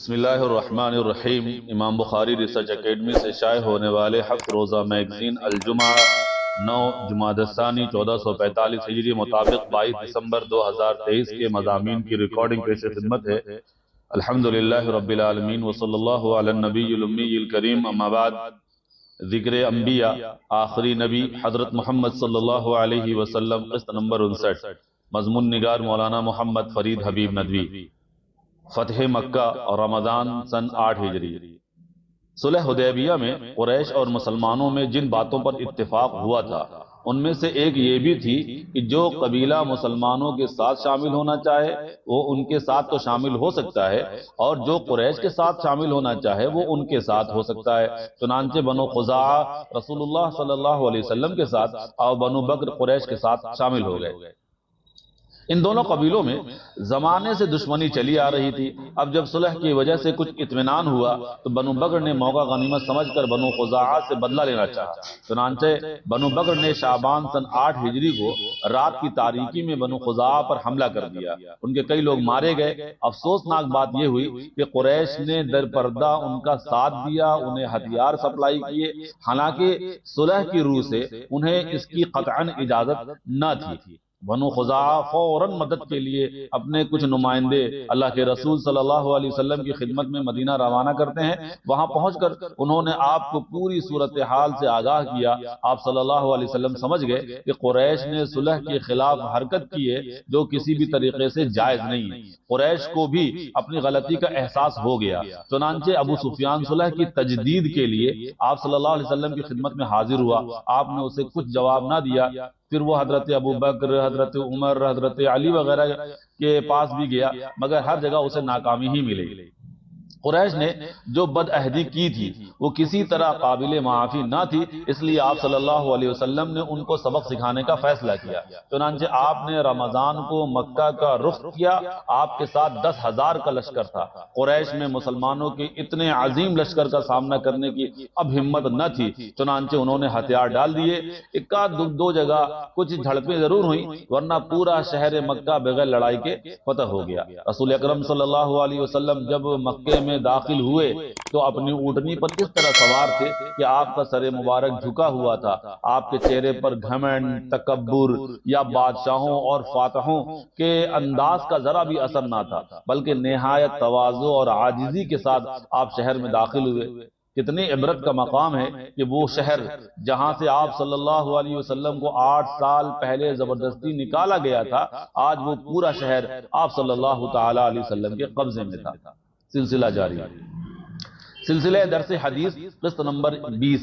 بسم اللہ الرحمن الرحیم۔ امام بخاری ریسرچ اکیڈمی سے شائع ہونے والے ہفت روزہ میگزین الجمعہ 9 جمادی الثانی 1445 ہجری مطابق 22 دسمبر 2023 کے مضامین کی ریکارڈنگ پیش خدمت ہے۔ الحمدللہ رب العالمین وصلی اللہ علی النبی الامی الکریم، اما بعد۔ ذکر انبیاء، آخری نبی حضرت محمد صلی اللہ علیہ وسلم، قسط نمبر 59، مضمون نگار مولانا محمد فرید حبیب ندوی۔ فتح مکہ اور رمضان سن 8 ہجری۔ صلح حدیبیہ میں قریش اور مسلمانوں میں جن باتوں پر اتفاق ہوا تھا ان میں سے ایک یہ بھی تھی کہ جو قبیلہ مسلمانوں کے ساتھ شامل ہونا چاہے وہ ان کے ساتھ تو شامل ہو سکتا ہے، اور جو قریش کے ساتھ شامل ہونا چاہے وہ ان کے ساتھ ہو سکتا ہے۔ چنانچہ بنو خزاعہ رسول اللہ صلی اللہ علیہ وسلم کے ساتھ اور بنو بکر قریش کے ساتھ شامل ہو گئے۔ ان دونوں قبیلوں میں زمانے سے دشمنی چلی آ رہی تھی۔ اب جب صلح کی وجہ سے کچھ اطمینان ہوا تو بنو بکر نے موقع غنیمت سمجھ کر بنو خزاعہ سے بدلہ لینا چاہا۔ چنانچہ بنو بکر نے شعبان سن 8 ہجری کو رات کی تاریکی میں بنو خزاعہ پر حملہ کر دیا۔ ان کے کئی لوگ مارے گئے۔ افسوسناک بات یہ ہوئی کہ قریش نے در پردہ ان کا ساتھ دیا، انہیں ہتھیار سپلائی کیے، حالانکہ صلح کی روح سے انہیں اس کی قطعاً اجازت نہ تھی۔ بنو خزاعہ فوراً مدد کے لیے اپنے کچھ نمائندے اللہ کے رسول صلی اللہ علیہ وسلم کی خدمت میں مدینہ روانہ کرتے ہیں۔ وہاں پہنچ کر انہوں نے آپ کو پوری صورتحال سے آگاہ کیا۔ آپ صلی اللہ علیہ وسلم سمجھ گئے کہ قریش نے صلح کے خلاف حرکت کی ہے جو کسی بھی طریقے سے جائز نہیں ہے۔ قریش کو بھی اپنی غلطی کا احساس ہو گیا۔ چنانچہ ابو سفیان صلح کی تجدید کے لیے آپ صلی اللہ علیہ وسلم کی خدمت میں حاضر ہوا۔ آپ نے اسے کچھ جواب نہ دیا۔ پھر وہ حضرت ابو بکر، حضرت عمر، حضرت علی وغیرہ کے پاس بھی گیا، مگر ہر جگہ اسے ناکامی ہی ملی۔ قریش نے جو بد عہدی کی تھی وہ کسی طرح قابل معافی نہ تھی، اس لیے آپ صلی اللہ علیہ وسلم نے ان کو سبق سکھانے کا فیصلہ کیا۔ چنانچہ آپ نے رمضان کو مکہ کا رخ کیا۔ آپ کے ساتھ 10,000 کا لشکر تھا۔ قریش میں مسلمانوں کے اتنے عظیم لشکر کا سامنا کرنے کی اب ہمت نہ تھی، چنانچہ انہوں نے ہتھیار ڈال دیے۔ دو جگہ کچھ جھڑپیں ضرور ہوئیں، ورنہ پورا شہر مکہ بغیر لڑائی کے فتح ہو گیا۔ رسول اکرم صلی اللہ علیہ وسلم جب مکے میں داخل ہوئے تو اپنی اونٹنی پر اس طرح سوار تھے کہ آپ کا سر مبارک جھکا ہوا تھا۔ آپ کے چہرے پر گھمنڈ، تکبر یا بادشاہوں اور فاتحوں کے انداز کا ذرا بھی اثر نہ تھا، بلکہ نہایت تواضع اور عاجزی کے ساتھ آپ شہر میں داخل ہوئے۔ کتنی عبرت کا مقام ہے کہ وہ شہر جہاں سے آپ صلی اللہ علیہ وسلم کو 8 سال پہلے زبردستی نکالا گیا تھا، آج وہ پورا شہر آپ صلی اللہ تعالی علیہ وسلم کے قبضے میں تھا۔ سلسلہ جاری۔ سلسلہ درس حدیث، قسط نمبر 20۔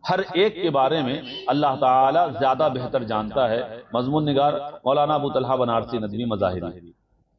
ہر ایک کے بارے میں اللہ تعالی زیادہ بہتر جانتا ہے۔ مضمون نگار مولانا ابو طلحہ بنارسی ندوی مظاہری۔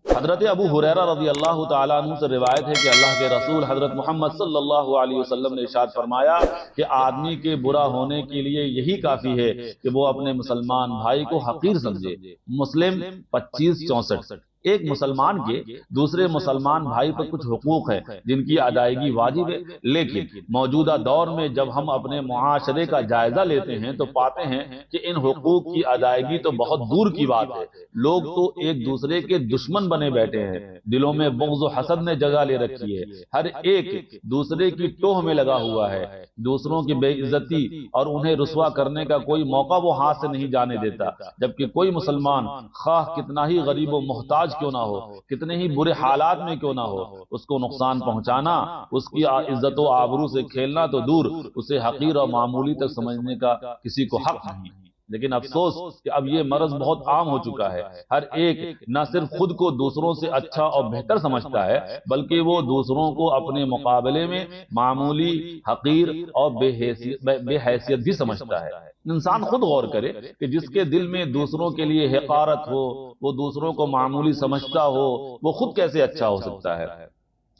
حضرت ابو ہریرہ رضی اللہ تعالیٰ عنہ سے روایت ہے کہ اللہ کے رسول حضرت محمد صلی اللہ علیہ وسلم نے ارشاد فرمایا کہ آدمی کے برا ہونے کے لیے یہی کافی ہے کہ وہ اپنے مسلمان بھائی کو حقیر سمجھے۔ مسلم 2564۔ ایک مسلمان کے دوسرے مسلمان بھائی پر کچھ حقوق ہیں جن کی ادائیگی واجب ہے، لیکن موجودہ دور میں جب ہم اپنے معاشرے کا جائزہ لیتے ہیں تو پاتے ہیں کہ ان حقوق کی ادائیگی تو بہت دور کی بات ہے۔ لوگ تو ایک دوسرے کے دشمن بنے بیٹھے ہیں، دلوں میں بغض و حسد نے جگہ لے رکھی ہے، ہر ایک دوسرے کی ٹوہ میں لگا ہوا ہے، دوسروں کی بے عزتی اور انہیں رسوا کرنے کا کوئی موقع وہ ہاتھ سے نہیں جانے دیتا، جبکہ کوئی مسلمان خواہ کتنا ہی غریب و محتاج کیوں نہ ہو، کتنے ہی برے حالات میں کیوں نہ ہو، اس کو نقصان پہنچانا، اس کی عزت و آبرو سے کھیلنا تو دور، اسے حقیر اور معمولی تک سمجھنے کا کسی کو حق نہیں۔ لیکن افسوس کہ اب یہ مرض بہت عام ہو چکا ہے۔ ہر ایک نہ صرف خود کو دوسروں سے اچھا اور بہتر سمجھتا ہے بلکہ وہ دوسروں کو اپنے مقابلے میں معمولی، حقیر اور بے حیثیت بھی سمجھتا ہے۔ انسان خود غور کرے کہ جس کے دل میں دوسروں کے لیے حقارت ہو، وہ دوسروں کو معمولی سمجھتا ہو، وہ خود کیسے اچھا ہو سکتا ہے؟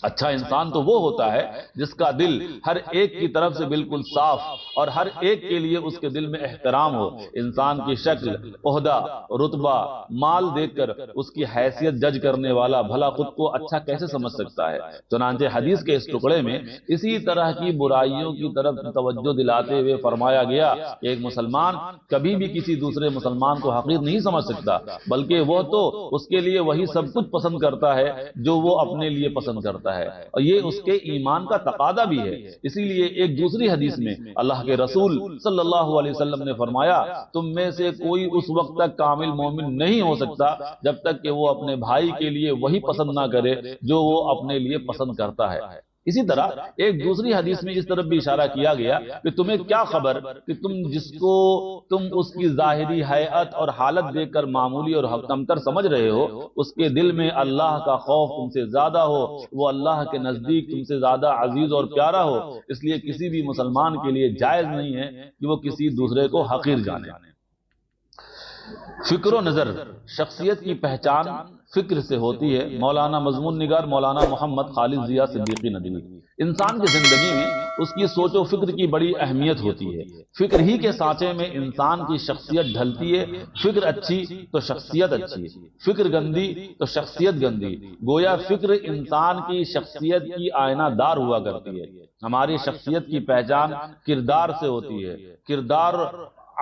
اچھا انسان تو وہ ہوتا ہے جس کا دل ہر ایک کی طرف سے بالکل صاف اور ہر ایک کے لیے اس کے دل میں احترام ہو۔ انسان کی شکل، عہدہ، رتبہ، مال دیکھ کر اس کی حیثیت جج کرنے والا بھلا خود کو اچھا کیسے سمجھ سکتا ہے؟ چنانچہ حدیث کے اس ٹکڑے میں اسی طرح کی برائیوں کی طرف توجہ دلاتے ہوئے فرمایا گیا کہ ایک مسلمان کبھی بھی کسی دوسرے مسلمان کو حقیر نہیں سمجھ سکتا، بلکہ وہ تو اس کے لیے وہی سب کچھ پسند کرتا ہے جو وہ اپنے لیے پسند کرتا ہے۔ کرتا ہے اور یہ اس کے ایمان کا تقاضا بھی ہے۔ اسی لیے ایک دوسری حدیث میں اللہ کے رسول صلی اللہ علیہ وسلم نے فرمایا تم میں سے کوئی اس وقت تک کامل مومن نہیں ہو سکتا جب تک کہ وہ اپنے بھائی کے لیے وہی پسند نہ کرے جو وہ اپنے لیے پسند کرتا ہے۔ اسی طرح ایک دوسری حدیث میں اس طرف بھی اشارہ کیا گیا کہ تمہیں کیا خبر کہ تم جس کو تم اس کی ظاہری حیات اور حالت دیکھ کر معمولی اور کمتر سمجھ رہے ہو، اس کے دل میں اللہ کا خوف تم سے زیادہ ہو، وہ اللہ کے نزدیک تم سے زیادہ عزیز اور پیارا ہو۔ اس لیے کسی بھی مسلمان کے لیے جائز نہیں ہے کہ وہ کسی دوسرے کو حقیر جانے۔ فکر و نظر شخصیت کی پہچان فکر سے ہوتی ہے۔ مولانا مضمون نگار مولانا محمد خالد ضیاء صدیقی ندوی۔ انسان کی زندگی میں اس کی سوچ و فکر کی بڑی اہمیت ہوتی ہے۔ فکر ہی کے سانچے میں انسان کی شخصیت ڈھلتی ہے۔ فکر اچھی تو شخصیت اچھی، فکر گندی تو شخصیت گندی۔ گویا فکر انسان کی شخصیت کی آئینہ دار ہوا کرتی ہے۔ ہماری شخصیت کی پہچان کردار سے ہوتی ہے۔ کردار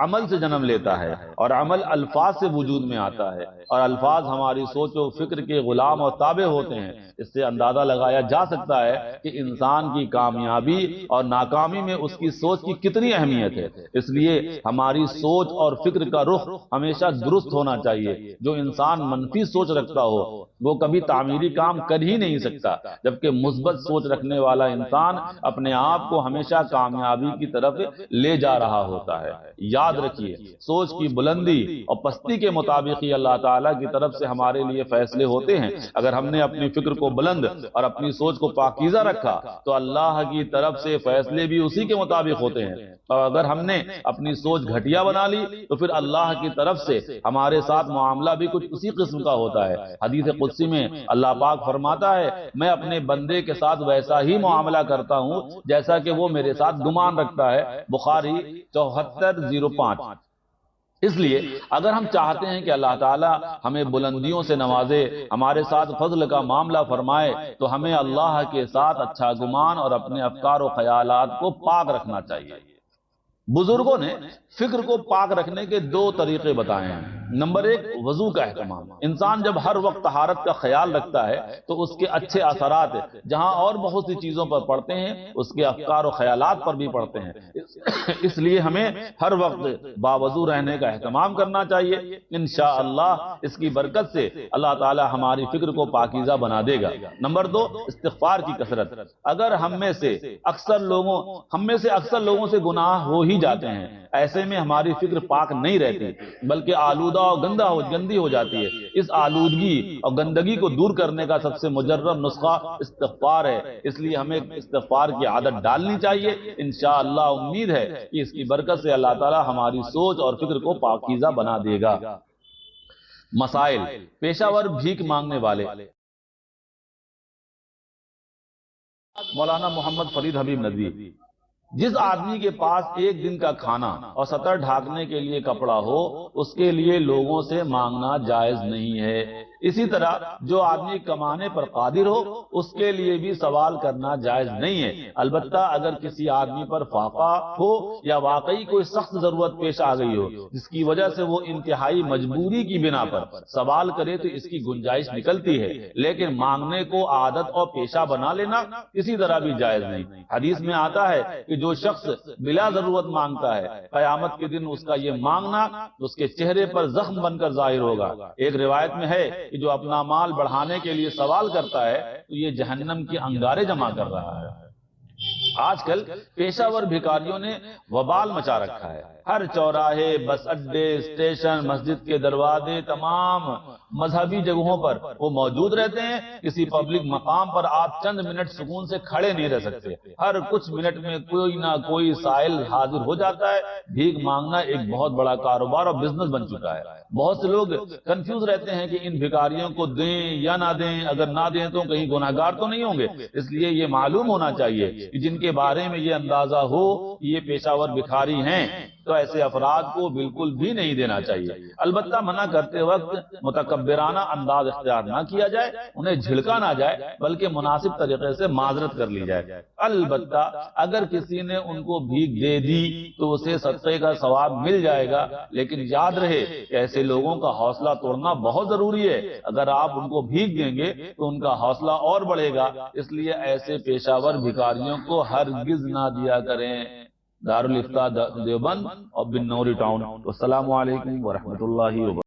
عمل سے جنم لیتا ہے اور عمل الفاظ سے وجود میں آتا ہے، اور الفاظ ہماری سوچ و فکر کے غلام اور تابع ہوتے ہیں۔ اس سے اندازہ لگایا جا سکتا ہے کہ انسان کی کامیابی اور ناکامی میں اس کی سوچ کی کتنی اہمیت ہے۔ اس لیے ہماری سوچ اور فکر کا رخ ہمیشہ درست ہونا چاہیے۔ جو انسان منفی سوچ رکھتا ہو وہ کبھی تعمیری کام کر ہی نہیں سکتا، جبکہ مثبت سوچ رکھنے والا انسان اپنے آپ کو ہمیشہ کامیابی کی طرف لے جا رہا ہوتا ہے۔ یاد رکھیے، سوچ کی بلندی اور پستی کے مطابق ہی اللہ تعالیٰ کی طرف سے ہمارے لیے فیصلے ہوتے ہیں۔ اگر ہم نے اپنی فکر کو بلند اور اپنی سوچ کو پاکیزہ رکھا تو اللہ کی طرف سے فیصلے بھی اسی کے مطابق ہوتے ہیں، اور اگر ہم نے اپنی سوچ گھٹیا بنا لی تو پھر اللہ کی طرف سے ہمارے ساتھ معاملہ بھی کچھ اسی قسم کا ہوتا ہے۔ حدیث قدسی میں اللہ پاک فرماتا ہے میں اپنے بندے کے ساتھ ویسا ہی معاملہ کرتا ہوں جیسا کہ وہ میرے ساتھ گمان رکھتا ہے۔ بخاری 7405۔ اس لیے اگر ہم چاہتے ہیں کہ اللہ تعالیٰ ہمیں بلندیوں سے نوازے، ہمارے ساتھ فضل کا معاملہ فرمائے، تو ہمیں اللہ کے ساتھ اچھا گمان اور اپنے افکار و خیالات کو پاک رکھنا چاہیے۔ بزرگوں نے فکر کو پاک رکھنے کے دو طریقے بتائے ہیں۔ نمبر ایک، وضو کا اہتمام۔ انسان جب ہر وقت طہارت کا خیال رکھتا ہے تو اس کے اچھے اثرات جہاں اور بہت سی چیزوں پر پڑتے ہیں اس کے افکار و خیالات پر بھی پڑتے ہیں۔ اس لیے ہمیں ہر وقت باوضو رہنے کا اہتمام کرنا چاہیے۔ انشاءاللہ اس کی برکت سے اللہ تعالی ہماری فکر کو پاکیزہ بنا دے گا۔ نمبر دو، استغفار کی کثرت۔ اگر ہم میں سے اکثر لوگوں سے گناہ ہو ہی جاتے ہیں، ایسے میں ہماری فکر پاک نہیں رہتی بلکہ آلودہ اور گندی ہو جاتی ہے۔ اس آلودگی اور گندگی کو دور کرنے کا سب سے مجرب نسخہ استغفار ہے۔ اس لیے ہمیں استغفار کی عادت ڈالنی چاہیے۔ انشاءاللہ امید ہے کہ اس کی برکت سے اللہ تعالی ہماری سوچ اور فکر کو پاکیزہ بنا دے گا۔ مسائل: پیشہ ور بھیک مانگنے والے۔ مولانا محمد فرید حبیب ندوی: جس آدمی کے پاس ایک دن کا کھانا اور سطر ڈھانکنے کے لیے کپڑا ہو اس کے لیے لوگوں سے مانگنا جائز نہیں ہے۔ اسی طرح جو آدمی کمانے پر قادر ہو اس کے لیے بھی سوال کرنا جائز نہیں ہے۔ البتہ اگر کسی آدمی پر فاقہ ہو یا واقعی کوئی سخت ضرورت پیش آ گئی ہو جس کی وجہ سے وہ انتہائی مجبوری کی بنا پر سوال کرے تو اس کی گنجائش نکلتی ہے، لیکن مانگنے کو عادت اور پیشہ بنا لینا کسی طرح بھی جائز نہیں۔ حدیث میں آتا ہے کہ جو شخص بلا ضرورت مانگتا ہے قیامت کے دن اس کا یہ مانگنا اس کے چہرے پر زخم بن کر ظاہر ہوگا۔ ایک روایت میں ہے کہ جو اپنا مال بڑھانے کے لیے سوال کرتا ہے تو یہ جہنم کے انگارے جمع کر رہا ہے۔ آج کل پیشہ ور بھکاریوں نے وبال مچا رکھا ہے۔ ہر چوراہے، بس اڈے، اسٹیشن، مسجد کے دروازے، تمام مذہبی جگہوں پر وہ موجود رہتے ہیں۔ کسی پبلک مقام پر آپ چند منٹ سکون سے کھڑے نہیں رہ سکتے۔ ہر کچھ منٹ میں کوئی نہ کوئی سائل حاضر ہو جاتا ہے۔ بھیک مانگنا ایک بہت بڑا کاروبار اور بزنس بن چکا ہے۔ بہت سے لوگ کنفیوز رہتے ہیں کہ ان بھکاریوں کو دیں یا نہ دیں، اگر نہ دیں تو کہیں گناہگار تو نہیں ہوں گے۔ اس لیے یہ معلوم ہونا چاہیے کہ جن کے بارے میں یہ اندازہ ہو یہ پیشہ ور بھکاری ہیں تو ایسے افراد کو بالکل بھی نہیں دینا چاہیے۔ البتہ منع کرتے وقت متکبرانہ انداز اختیار نہ کیا جائے، انہیں جھڑکا نہ جائے، بلکہ مناسب طریقے سے معذرت کر لی جائے۔ البتہ اگر کسی نے ان کو بھیک دے دی تو اسے صدقے کا ثواب مل جائے گا، لیکن یاد رہے کہ ایسے لوگوں کا حوصلہ توڑنا بہت ضروری ہے۔ اگر آپ ان کو بھیک دیں گے تو ان کا حوصلہ اور بڑھے گا، اس لیے ایسے پیشہ ور بھکاریوں کو ہرگز نہ دیا کریں۔ دارالفتاء دیوبند اور بن نوری ٹاؤن۔ السلام علیکم ورحمۃ اللہ وبرکاتہ۔